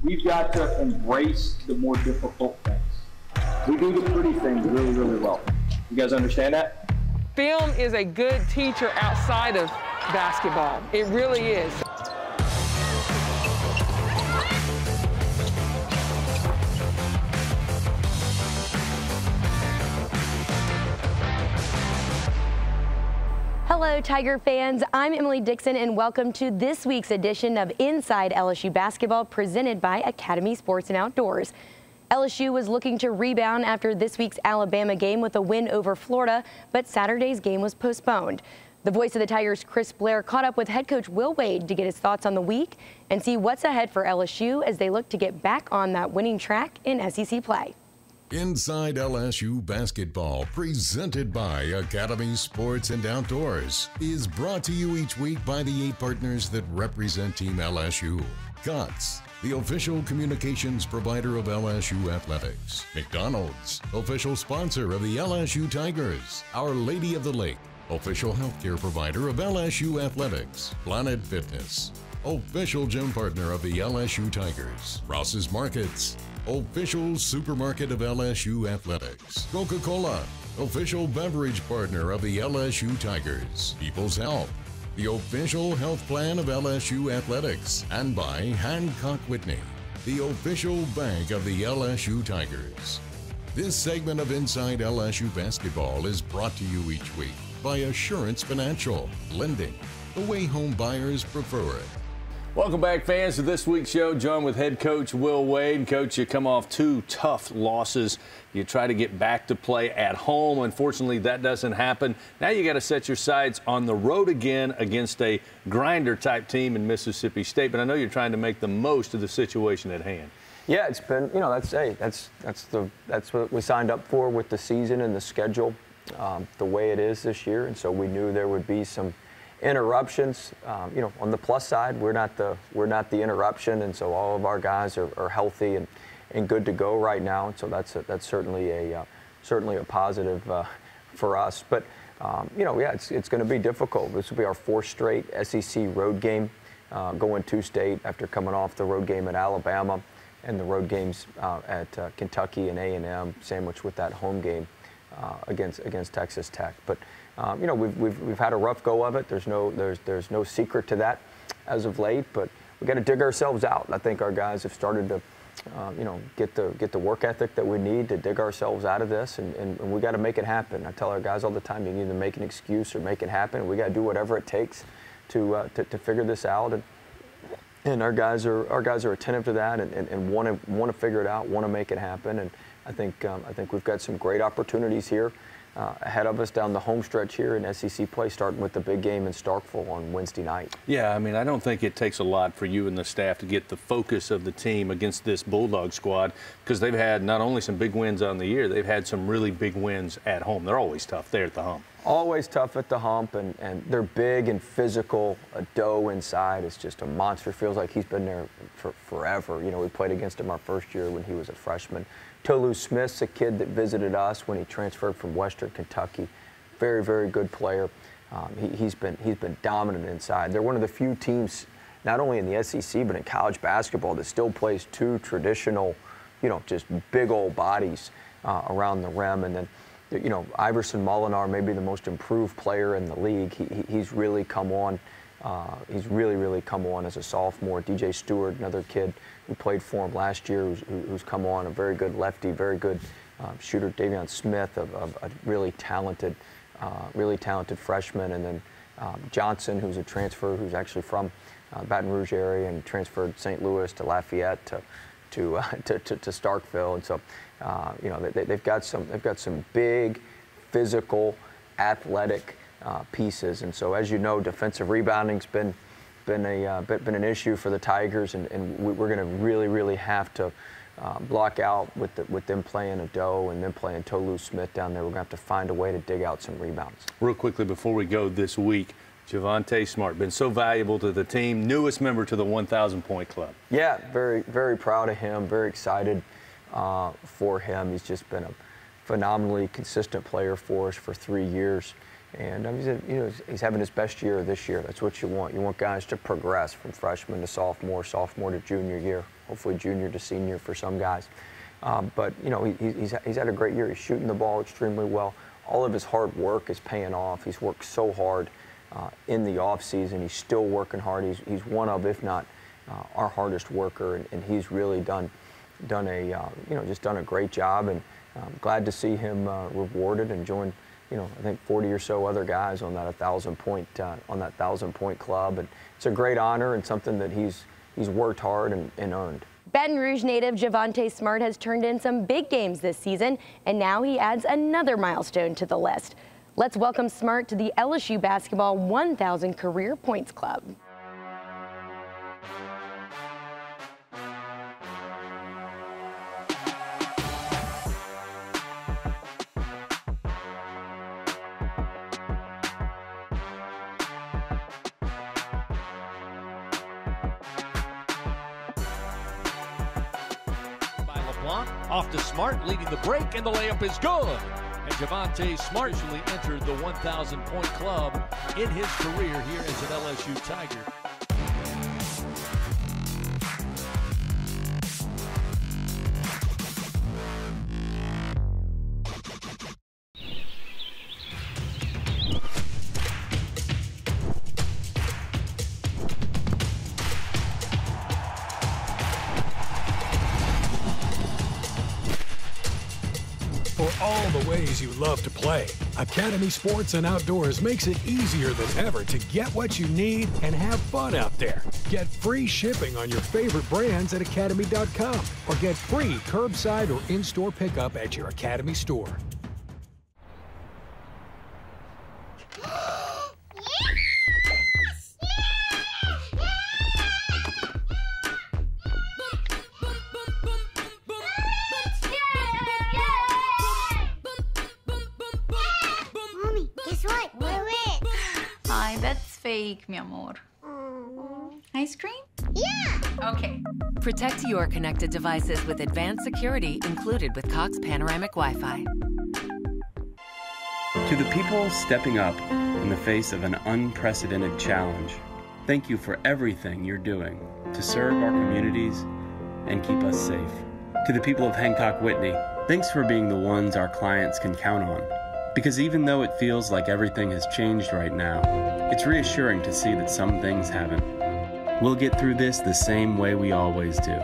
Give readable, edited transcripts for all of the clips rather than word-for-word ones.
we've got to embrace the more difficult things. We do the pretty things really, really well. You guys understand that? Film is a good teacher outside of basketball. It really is. Hello, Tiger fans. I'm Emily Dixon, and welcome to this week's edition of Inside LSU Basketball, presented by Academy Sports and Outdoors. LSU was looking to rebound after this week's Alabama game with a win over Florida, but Saturday's game was postponed. The voice of the Tigers, Chris Blair, caught up with head coach Will Wade to get his thoughts on the week and see what's ahead for LSU as they look to get back on that winning track in SEC play. Inside LSU Basketball, presented by Academy Sports and Outdoors, is brought to you each week by the 8 partners that represent Team LSU. COTS, the official communications provider of LSU Athletics. McDonald's, official sponsor of the LSU Tigers. Our Lady of the Lake, official healthcare provider of LSU Athletics. Planet Fitness, official gym partner of the LSU Tigers. Ross's Markets, official supermarket of LSU Athletics. Coca-Cola, official beverage partner of the LSU Tigers. People's Health, the official health plan of LSU Athletics. And by Hancock Whitney, the official bank of the LSU Tigers. This segment of Inside LSU Basketball is brought to you each week by Assurance Financial, lending the way home buyers prefer it. Welcome back, fans, to this week's show. Joined with head coach Will Wade. Coach, you come off 2 tough losses. You try to get back to play at home. Unfortunately, that doesn't happen. Now you got to set your sights on the road again against a grinder-type team in Mississippi State. But I know you're trying to make the most of the situation at hand. Yeah, it's been, that's what we signed up for with the season and the schedule, the way it is this year. And so we knew there would be some interruptions. On the plus side, we're not the interruption, and so all of our guys are healthy and good to go right now. And so that's certainly a positive for us. But it's going to be difficult. This will be our 4th straight SEC road game, going to state after coming off the road game at Alabama and the road games at Kentucky and A&M, sandwiched with that home game against Texas Tech. But we've had a rough go of it. There's no secret to that as of late, but we got to dig ourselves out. I think our guys have started to get the work ethic that we need to dig ourselves out of this, and we got to make it happen. I tell our guys all the time, you can either make an excuse or make it happen. We got to do whatever it takes to figure this out, and our guys are attentive to that and want to figure it out, want to make it happen. And I think we've got some great opportunities here ahead of us down the home stretch here in SEC play, starting with the big game in Starkville on Wednesday night. Yeah, I mean, I don't think it takes a lot for you and the staff to get the focus of the team against this Bulldog squad, because they've had not only some big wins on the year, they've had some really big wins at home. They're always tough there at the hump. Always tough at the hump, and they're big and physical. Doe inside is just a monster. Feels like he's been there for forever. We played against him our first year when he was a freshman. Tolu Smith's a kid that visited us when he transferred from Western Kentucky. Very, very good player. He's been dominant inside. They're one of the few teams, not only in the SEC but in college basketball, that still plays 2 traditional, just big old bodies around the rim. And then, Iverson Molinar may be the most improved player in the league. He's really come on. He's really come on as a sophomore. DJ Stewart, another kid who played for him last year, who's come on, a very good lefty, very good shooter. Davion Smith, a really talented freshman, and then Johnson, who's a transfer, who's actually from Baton Rouge area and transferred St. Louis to Lafayette to Starkville, and so they've got some big, physical, athletic pieces, and so as you know, defensive rebounding's been an issue for the Tigers, and we're going to really have to block out with them playing Ado and them playing Tolu Smith down there. We're going to have to find a way to dig out some rebounds. Real quickly before we go this week, Javonte Smart, been so valuable to the team, newest member to the 1,000-point club. Yeah, very, very proud of him, very excited for him. He's just been a phenomenally consistent player for us for 3 years. And he's having his best year this year. That's what you want. You want guys to progress from freshman to sophomore, sophomore to junior year. hopefully junior to senior for some guys. But, you know, he's had a great year. He's shooting the ball extremely well. All of his hard work is paying off. He's worked so hard in the offseason. He's still working hard. He's one of, if not our hardest worker, and he's really done a great job. And I'm glad to see him rewarded and join, you know, I think 40 or so other guys on that 1,000-point club. And it's a great honor and something that he's worked hard and earned. Baton Rouge native Javonte Smart has turned in some big games this season, and now he adds another milestone to the list. Let's welcome Smart to the LSU Basketball 1,000 Career Points Club. Off to Smart, leading the break, and the layup is good. And Javonte Smart actually entered the 1,000-point club in his career here as an LSU Tiger. For all the ways you love to play, Academy Sports and Outdoors makes it easier than ever to get what you need and have fun out there. Get free shipping on your favorite brands at academy.com or get free curbside or in-store pickup at your Academy store. Hi, that's fake, mi amor. Ice cream? Yeah! Okay. Protect your connected devices with advanced security included with Cox Panoramic Wi-Fi. To the people stepping up in the face of an unprecedented challenge, thank you for everything you're doing to serve our communities and keep us safe. To the people of Hancock Whitney, thanks for being the ones our clients can count on. Because even though it feels like everything has changed right now, it's reassuring to see that some things haven't. We'll get through this the same way we always do,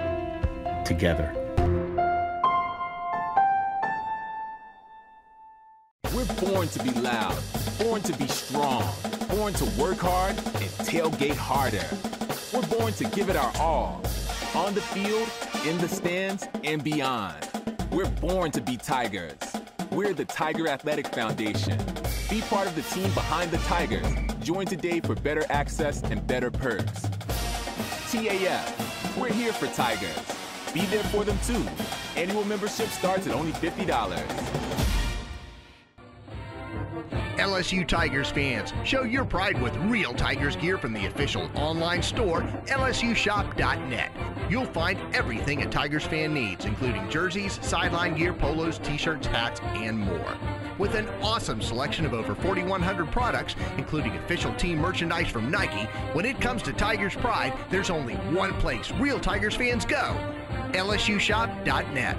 together. We're born to be loud, born to be strong, born to work hard and tailgate harder. We're born to give it our all, on the field, in the stands, and beyond. We're born to be Tigers. We're the Tiger Athletic Foundation. Be part of the team behind the Tigers. Join today for better access and better perks. TAF, we're here for Tigers. Be there for them too. Annual membership starts at only $50. LSU Tigers fans, show your pride with real Tigers gear from the official online store, lsushop.net. You'll find everything a Tigers fan needs, including jerseys, sideline gear, polos, t-shirts, hats, and more. With an awesome selection of over 4,100 products, including official team merchandise from Nike, when it comes to Tigers pride, there's only one place real Tigers fans go, lsushop.net.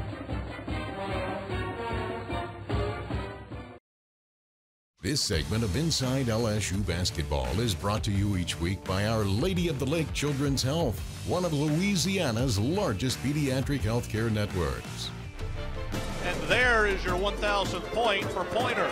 This segment of Inside LSU Basketball is brought to you each week by Our Lady of the Lake Children's Health, one of Louisiana's largest pediatric healthcare networks. And there is your 1,000th point for Poynter.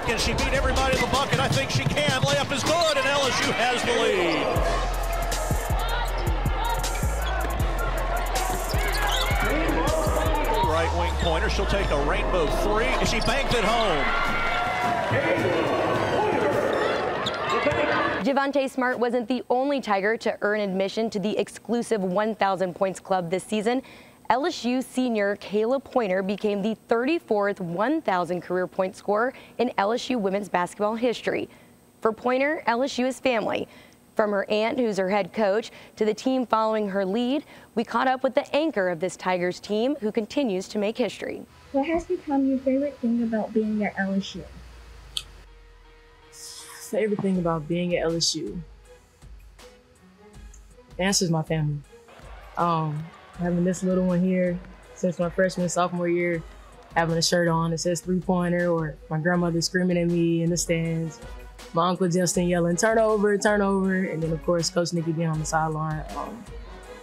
Can she beat everybody in the bucket? I think she can. Layup is good, and LSU has the lead. Right wing Poynter. She'll take a rainbow three, and she banked it home. Javonte Smart wasn't the only Tiger to earn admission to the exclusive 1,000 points club this season. LSU senior Kayla Poynter became the 34th 1,000 career point scorer in LSU women's basketball history. For Poynter, LSU is family. From her aunt, who's her head coach, to the team following her lead, we caught up with the anchor of this Tigers team, who continues to make history. What has become your favorite thing about being at LSU? Favorite thing about being at LSU? The answer is my family. Having this little one here since my freshman, sophomore year, having a shirt on that says three-pointer, or my grandmother screaming at me in the stands, my Uncle Justin yelling, turnover, turnover, and then, of course, Coach Nikki being on the sideline.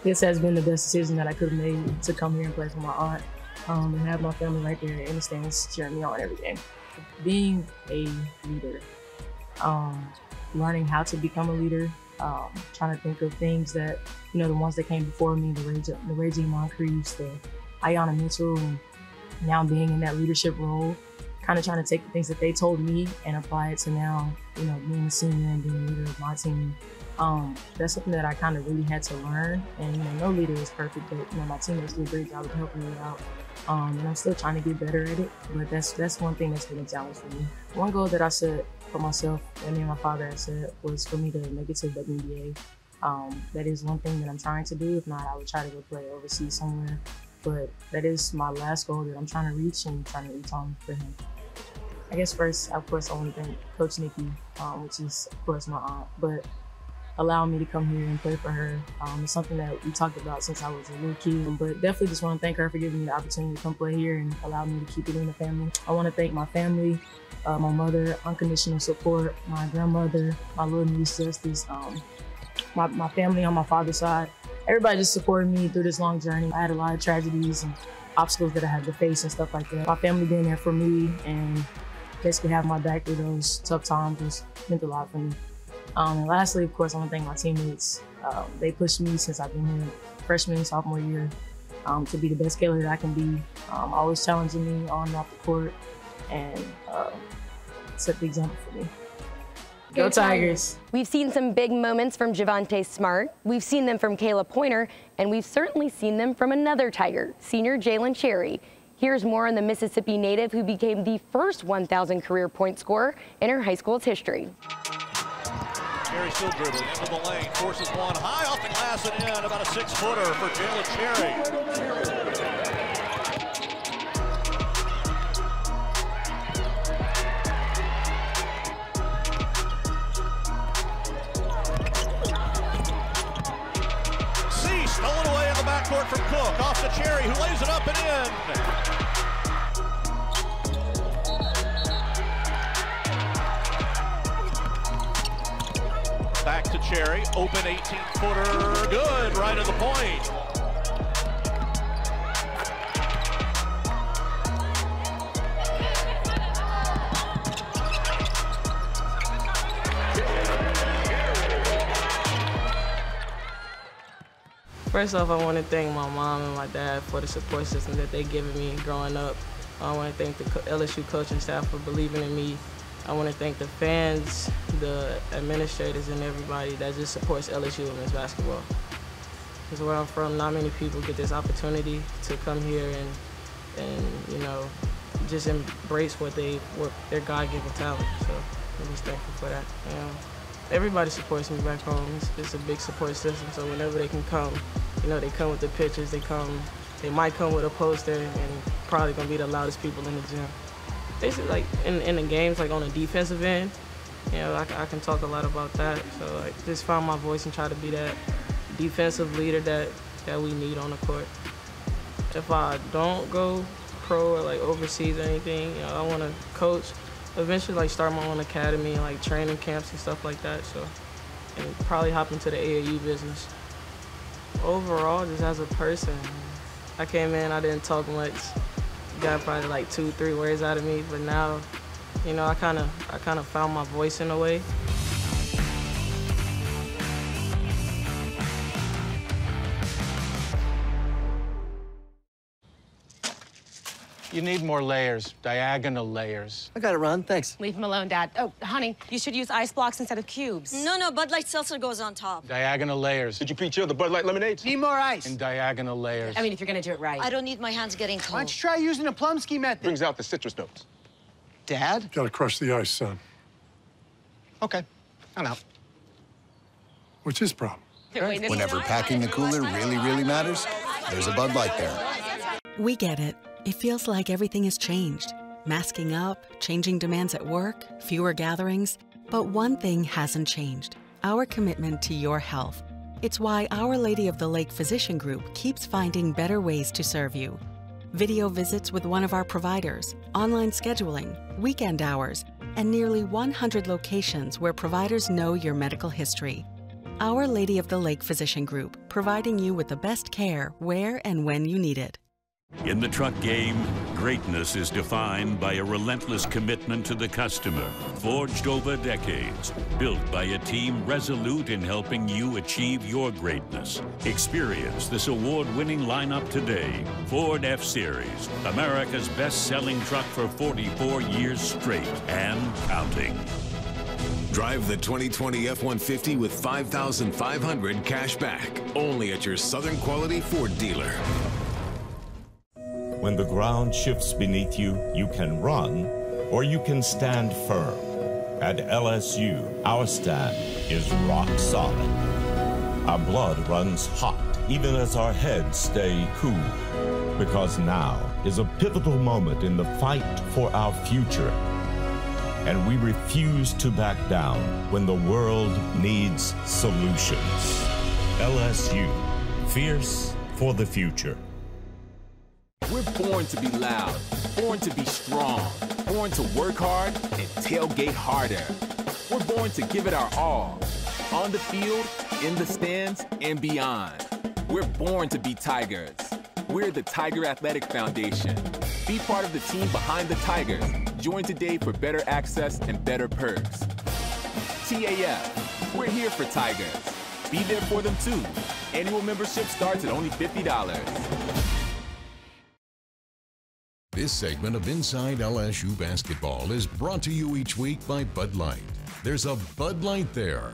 This has been the best decision that I could have made, to come here and play for my aunt, and have my family right there in the stands cheering me on every game. Being a leader, learning how to become a leader, trying to think of things that, the ones that came before me, the Reggie Moncriefs, the Ayanna Mitchell, and now being in that leadership role, kind of trying to take the things that they told me and apply it to now, being a senior and being a leader of my team. That's something that I kind of really had to learn. And, no leader is perfect, but, my teammates do a great job of helping me out. And I'm still trying to get better at it, but that's one thing that's been a challenge for me. One goal that I set for myself, and me and my father had said, was for me to make it to the WNBA. That is one thing that I'm trying to do. If not, I would try to go play overseas somewhere. But that is my last goal that I'm trying to reach, and trying to reach on for him. I guess first, of course, I want to thank Coach Nikki, which is, of course, my aunt, but allowing me to come here and play for her. It's something that we talked about since I was a little kid, but definitely just want to thank her for giving me the opportunity to come play here and allow me to keep it in the family. I want to thank my family, my mother, unconditional support, my grandmother, my little niece Justice, my family on my father's side. Everybody just supported me through this long journey. I had a lot of tragedies and obstacles that I had to face and stuff like that. My family being there for me and basically having my back through those tough times just meant a lot for me. And lastly, of course, I want to thank my teammates. They pushed me since I've been here, freshman, sophomore year, to be the best Kayla that I can be. Always challenging me on and off the court, and set the example for me. Go Tigers. We've seen some big moments from Javonte Smart. We've seen them from Kayla Poynter, and we've certainly seen them from another Tiger, senior Jailin Cherry. Here's more on the Mississippi native who became the first 1,000 career point scorer in her high school's history. Cherry still dribbling into the lane, forces one high off the glass and in. About a 6-footer for Jailin Cherry. Stolen away in the backcourt from Cook, off to Cherry, who lays it up and in. Back to Cherry, open 18-footer, good, right at the point. First off, I want to thank my mom and my dad for the support system that they've given me growing up. I want to thank the LSU coaching staff for believing in me. I want to thank the fans, the administrators, and everybody that just supports LSU women's basketball. Because where I'm from, not many people get this opportunity to come here and just embrace what their God-given talent. So I'm just thankful for that. Everybody supports me back home. It's a big support system, so whenever they can come, they come with the pictures, they might come with a poster, and probably gonna be the loudest people in the gym. Basically, like in the games, like on the defensive end, I can talk a lot about that. So just find my voice and try to be that defensive leader that we need on the court. If I don't go pro or overseas or anything, I want to coach. Eventually, start my own academy and training camps and stuff like that. So, and probably hop into the AAU business. Overall, just as a person, I came in, I didn't talk much. Got probably 2-3 words out of me, but now, I kind of found my voice in a way. You need more layers, diagonal layers. I got it, Ron. Thanks. Leave him alone, Dad. Oh, honey, you should use ice blocks instead of cubes. No, Bud Light Seltzer goes on top. Diagonal layers. Did you pre-chill the Bud Light lemonades? Need more ice. And diagonal layers. I mean, if you're gonna do it right. I don't need my hands getting cold. Why don't you try using a Plumsky method? Brings out the citrus notes. Dad? Gotta crush the ice, son. Okay, I'm out. What's his problem? Whenever packing the cooler really matters, there's a Bud Light there. We get it. It feels like everything has changed. Masking up, changing demands at work, fewer gatherings. But one thing hasn't changed: our commitment to your health. It's why Our Lady of the Lake Physician Group keeps finding better ways to serve you. Video visits with one of our providers, online scheduling, weekend hours, and nearly 100 locations where providers know your medical history. Our Lady of the Lake Physician Group, providing you with the best care where and when you need it. In the truck game, greatness is defined by a relentless commitment to the customer, forged over decades, built by a team resolute in helping you achieve your greatness. Experience this award-winning lineup today. Ford F-Series, America's best-selling truck for 44 years straight and counting. Drive the 2020 F-150 with $5,500 cash back, only at your Southern Quality Ford dealer. When the ground shifts beneath you, you can run or you can stand firm. At LSU, our stand is rock solid. Our blood runs hot, even as our heads stay cool. Because now is a pivotal moment in the fight for our future. And we refuse to back down when the world needs solutions. LSU, fierce for the future. We're born to be loud, born to be strong, born to work hard and tailgate harder. We're born to give it our all, on the field, in the stands, and beyond. We're born to be Tigers. We're the Tiger Athletic Foundation. Be part of the team behind the Tigers. Join today for better access and better perks. TAF, we're here for Tigers. Be there for them too. Annual membership starts at only $50. This segment of Inside LSU Basketball is brought to you each week by Bud Light. There's a Bud Light there.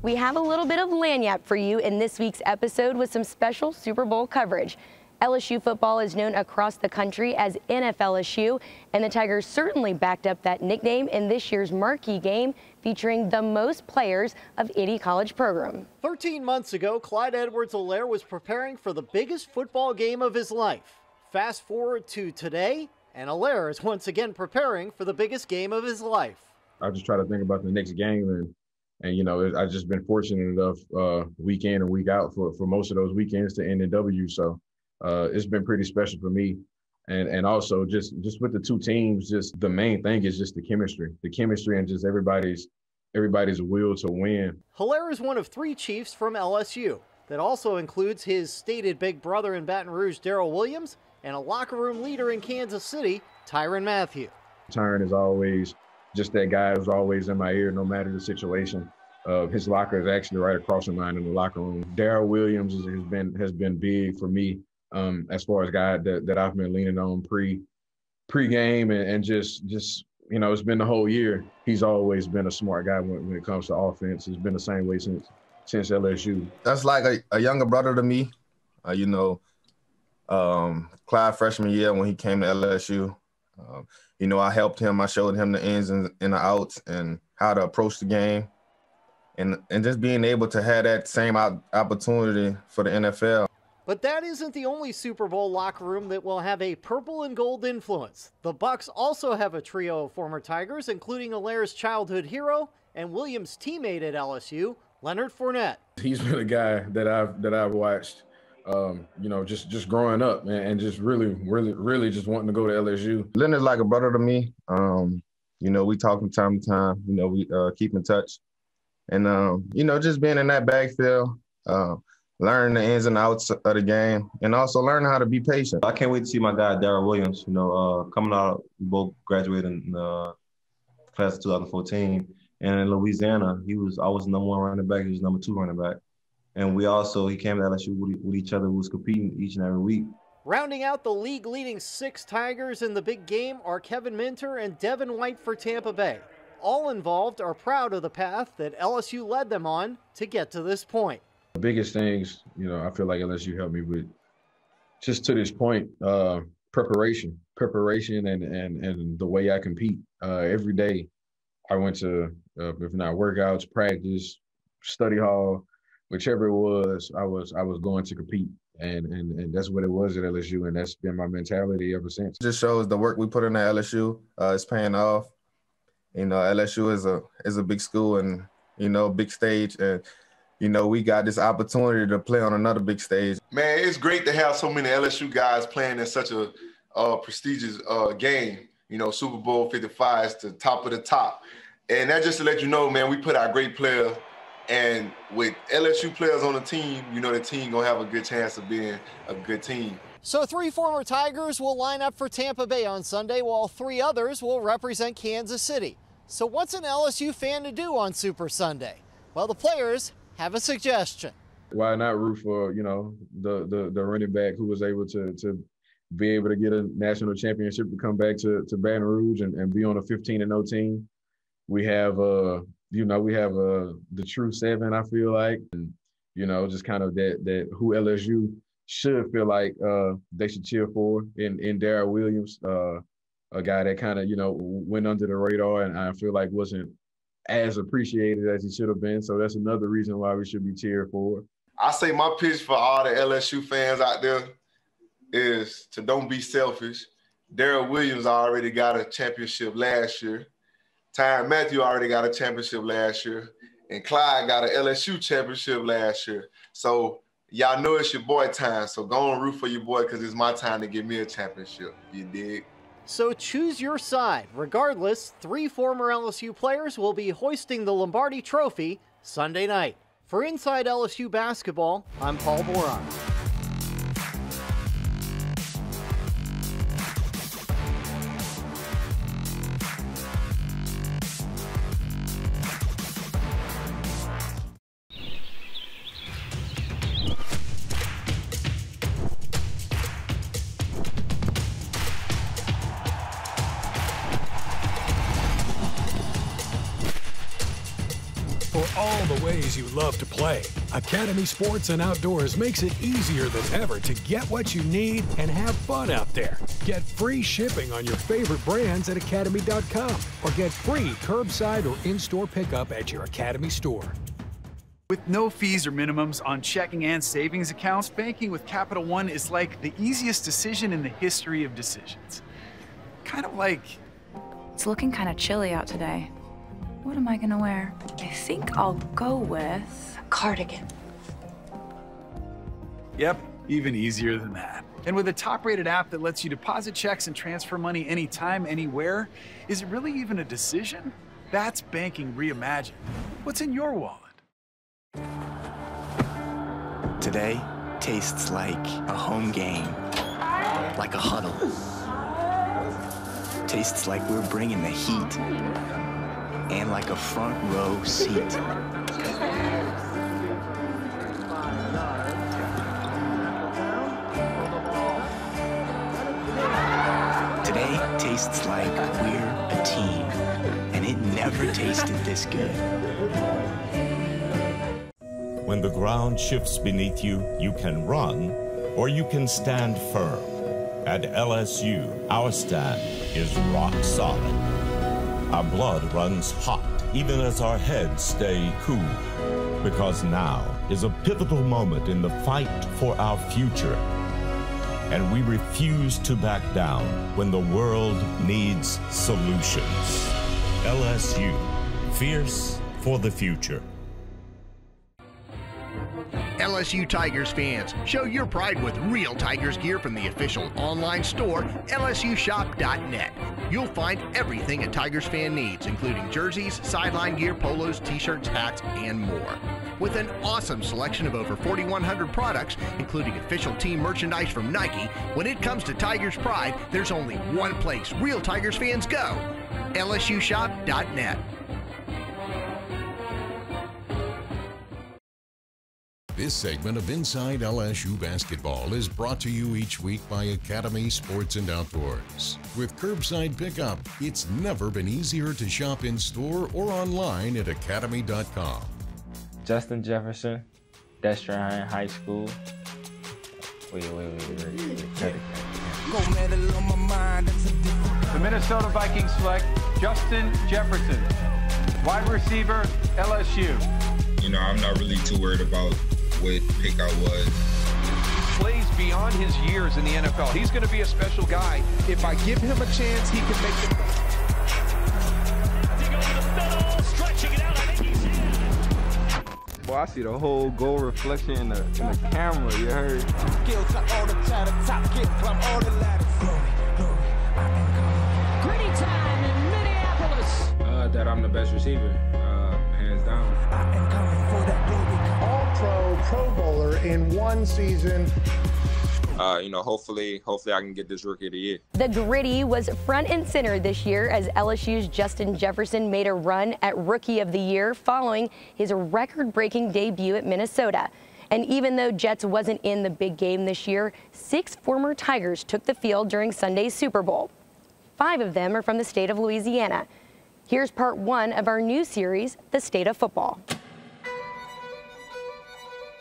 We have a little bit of lagniappe for you in this week's episode with some special Super Bowl coverage. LSU football is known across the country as NFLSU, and the Tigers certainly backed up that nickname in this year's marquee game featuring the most players of any college program. 13 months ago, Clyde Olaire was preparing for the biggest football game of his life. Fast forward to today, and Olaire is once again preparing for the biggest game of his life. I just try to think about the next game, and you know, I've just been fortunate enough week in and week out for most of those weekends to end in W. So it's been pretty special for me. And also just with the two teams, just the main thing is just the chemistry and just everybody's will to win. Olaire is one of 3 Chiefs from LSU. That also includes his stated big brother in Baton Rouge, Darrell Williams, and a locker room leader in Kansas City, Tyrann Mathieu. Tyrann is always just that guy who's always in my ear, no matter the situation. His locker is actually right across from mine in the locker room. Darrell Williams has been big for me as far as guy that I've been leaning on pre-game and just you know, it's been the whole year. He's always been a smart guy when it comes to offense. It's been the same way since LSU. That's like a younger brother to me. You know, Clyde freshman year when he came to LSU, you know, I helped him. I showed him the ins and the outs and how to approach the game. And just being able to have that same opportunity for the NFL. But that isn't the only Super Bowl locker room that will have a purple and gold influence. The Bucs also have a trio of former Tigers, including Olaire's childhood hero and Williams' teammate at LSU, Leonard Fournette. He's been a guy that I've watched, you know, just growing up and just really just wanting to go to LSU. Leonard's like a brother to me. You know, we talk from time to time. You know, we keep in touch. And, you know, just being in that backfield, learning the ins and outs of the game, and also learning how to be patient. I can't wait to see my guy, Darrell Williams. You know, coming out, we both graduated in the class of 2014. And in Louisiana, he was always number 1 running back. He was number 2 running back. And he came to LSU with each other. We was competing each and every week. Rounding out the league-leading 6 Tigers in the big game are Kevin Minter and Devin White for Tampa Bay. All involved are proud of the path that LSU led them on to get to this point. The biggest things, you know, I feel like LSU helped me with just to this point, preparation and the way I compete every day. I went to, if not workouts, practice, study hall, whichever it was, I was going to compete. And that's what it was at LSU, and that's been my mentality ever since. It just shows the work we put in at LSU is paying off. You know, LSU is a big school and, you know, big stage, and, you know, we got this opportunity to play on another big stage. Man, it's great to have so many LSU guys playing in such a prestigious game. You know, Super Bowl 55 is the top of the top. And that just to let you know, man, we put our great players. And with LSU players on the team, you know the team going to have a good chance of being a good team. So 3 former Tigers will line up for Tampa Bay on Sunday, while 3 others will represent Kansas City. So what's an LSU fan to do on Super Sunday? Well, the players have a suggestion. Why not root for, you know, the running back who was able to be able to get a national championship to come back to Baton Rouge and be on a 15-0 team. We have you know, we have the true 7, I feel like, and, you know, just kind of that who LSU should feel like they should cheer for in Darrell Williams, a guy that kind of, you know, went under the radar and I feel like wasn't as appreciated as he should have been. So that's another reason why we should be cheered for. I say my pitch for all the LSU fans out there is to don't be selfish. Darrell Williams already got a championship last year. Tyrann Mathieu already got a championship last year, and Clyde got an LSU championship last year. So y'all know it's your boy time, so go and root for your boy because it's my time to get me a championship, you dig? So choose your side. Regardless, 3 former LSU players will be hoisting the Lombardi Trophy Sunday night. For Inside LSU Basketball, I'm Paul Boron. All the ways you love to play, Academy Sports and Outdoors makes it easier than ever to get what you need and have fun out there. Get free shipping on your favorite brands at academy.com or get free curbside or in-store pickup at your Academy store. With no fees or minimums on checking and savings accounts, banking with Capital One is like the easiest decision in the history of decisions. Kind of like... It's looking kind of chilly out today. What am I gonna wear? I think I'll go with a cardigan. Yep, even easier than that. And with a top-rated app that lets you deposit checks and transfer money anytime, anywhere, is it really even a decision? That's banking reimagined. What's in your wallet? Today tastes like a home game, like a huddle. Tastes like we're bringing the heat. And like a front row seat. Today tastes like we're a team, and it never tasted this good. When the ground shifts beneath you, you can run, or you can stand firm. At LSU, our stand is rock solid. Our blood runs hot, even as our heads stay cool. Because now is a pivotal moment in the fight for our future. And we refuse to back down when the world needs solutions. LSU, fierce for the future. LSU Tigers fans, show your pride with real Tigers gear from the official online store, lsushop.net. You'll find everything a Tigers fan needs, including jerseys, sideline gear, polos, t-shirts, hats, and more. With an awesome selection of over 4,100 products, including official team merchandise from Nike, when it comes to Tigers pride, there's only one place real Tigers fans go, lsushop.net. This segment of Inside LSU Basketball is brought to you each week by Academy Sports and Outdoors. With curbside pickup, it's never been easier to shop in-store or online at academy.com. Justin Jefferson, Destrian High School. Wait. The Minnesota Vikings select Justin Jefferson, wide receiver, LSU. You know, I'm not really too worried about what pick I was. Plays beyond his years in the NFL. He's going to be a special guy. If I give him a chance, he can make the play. Boy, I see the whole goal reflection in the camera, you heard? Gritty time in Minneapolis. That I'm the best receiver, hands down. All-Pro Bowler in one season. You know, hopefully I can get this Rookie of the Year. The Gritty was front and center this year as LSU's Justin Jefferson made a run at Rookie of the Year following his record-breaking debut at Minnesota. And even though Jets wasn't in the big game this year, 6 former Tigers took the field during Sunday's Super Bowl. 5 of them are from the state of Louisiana. Here's part 1 of our new series, The State of Football.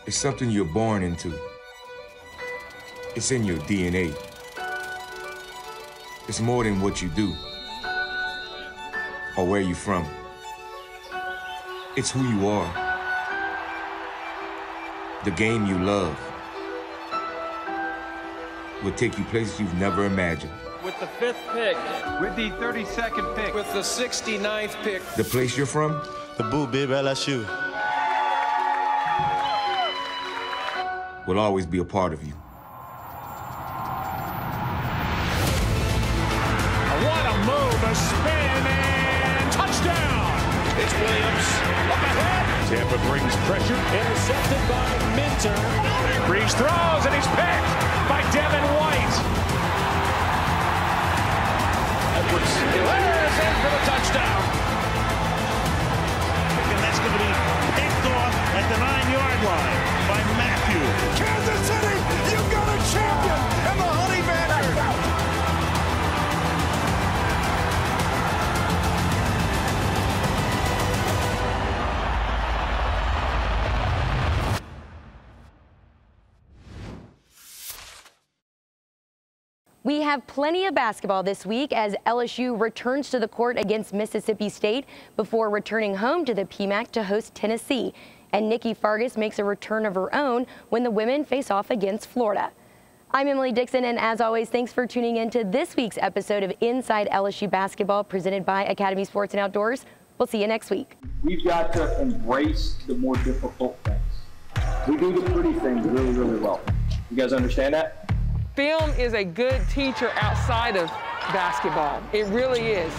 It's something you're born into. It's in your DNA. It's more than what you do or where you're from. It's who you are. The game you love will take you places you've never imagined. With the 5th pick, with the 32nd pick, with the 69th pick. The place you're from? The Boo Bib LSU. Will always be a part of you. What a move, a spin, and touchdown! It's Williams up ahead. Tampa brings pressure, intercepted by Minter. Breeze throws, and he's picked by Devin White. Edwards, Olaire is in for the touchdown. And that's going to be picked off at the 9-yard line by Matthew. Kansas City, you got a champion in the Honey Badger. We have plenty of basketball this week as LSU returns to the court against Mississippi State before returning home to the PMAC to host Tennessee. And Nikki Fargas makes a return of her own when the women face off against Florida. I'm Emily Dixon, and as always, thanks for tuning in to this week's episode of Inside LSU Basketball presented by Academy Sports and Outdoors. We'll see you next week. We've got to embrace the more difficult things. We do the pretty things really, really well. You guys understand that? Film is a good teacher outside of basketball. It really is.